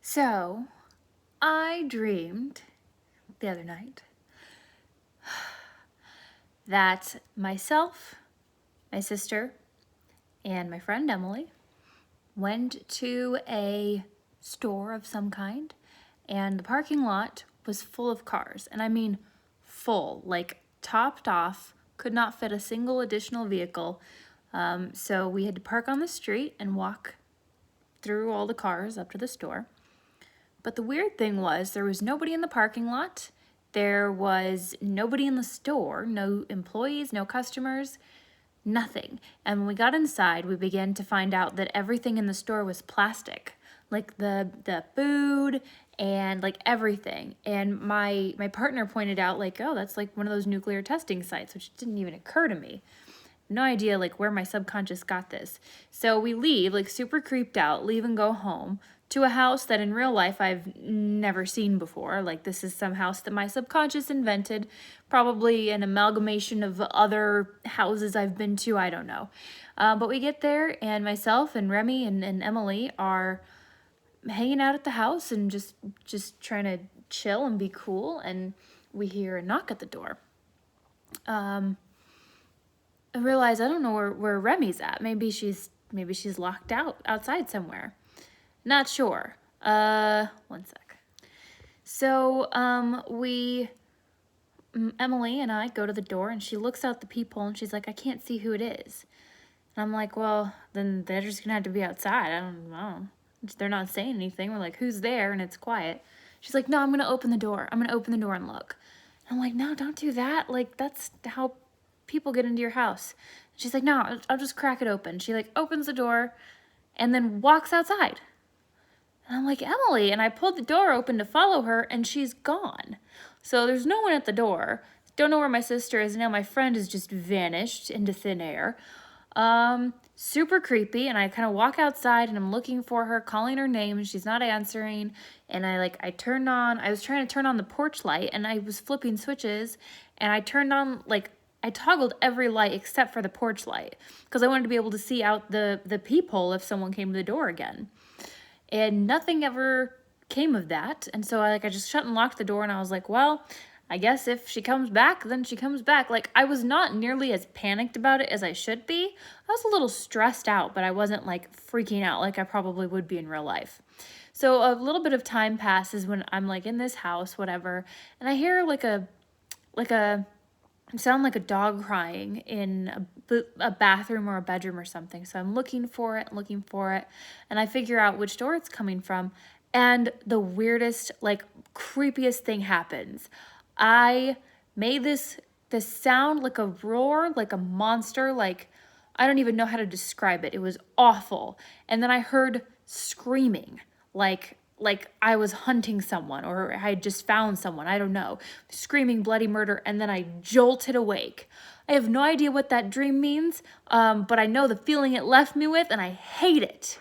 So, I dreamed the other night that myself, my sister, and my friend Emily went to a store of some kind, and the parking lot was full of cars. And I mean full, like topped off, could not fit a single additional vehicle. So we had to park on the street and walk through all the cars up to the store. But the weird thing was there was nobody in the parking lot. There was nobody in the store, no employees, no customers, nothing. And when we got inside, we began to find out that everything in the store was plastic, like the food and like everything. And my partner pointed out like, oh, that's like one of those nuclear testing sites, which didn't even occur to me. No idea like where my subconscious got this. So we leave like super creeped out, leave and go home to a house that in real life I've never seen before. Like this is some house that my subconscious invented, probably an amalgamation of other houses I've been to, I don't know. But we get there and myself and Remy and Emily are hanging out at the house and just trying to chill and be cool, and we hear a knock at the door. I realize I don't know where Remy's at. Maybe she's locked outside somewhere. Not sure. One sec. So, Emily and I go to the door and she looks out the peephole and she's like, I can't see who it is. And I'm like, well, then they're just gonna have to be outside. I don't know. They're not saying anything. We're like, who's there? And it's quiet. She's like, no, I'm gonna open the door. I'm gonna open the door and look. And I'm like, no, don't do that. Like, that's how people get into your house. She's like, no, I'll just crack it open. She like opens the door and then walks outside. And I'm like, Emily, and I pulled the door open to follow her and she's gone. So there's no one at the door. Don't know where my sister is now. My friend has just vanished into thin air. Super creepy. And I kind of walk outside and I'm looking for her, calling her name, and she's not answering. And I was trying to turn on the porch light and I was flipping switches and I toggled every light except for the porch light because I wanted to be able to see out the peephole if someone came to the door again. And nothing ever came of that. And so I just shut and locked the door and I was like, well, I guess if she comes back, then she comes back. Like, I was not nearly as panicked about it as I should be. I was a little stressed out, but I wasn't like freaking out like I probably would be in real life. So a little bit of time passes when I'm like in this house, whatever, and I hear like a sound like a dog crying in a bathroom or a bedroom or something. So I'm looking for it, and I figure out which door it's coming from. And the weirdest, like creepiest thing happens. I made this sound like a roar, like a monster, like I don't even know how to describe it. It was awful. And then I heard screaming, like I was hunting someone or I had just found someone, I don't know, screaming bloody murder, and then I jolted awake. I have no idea what that dream means, but I know the feeling it left me with, and I hate it.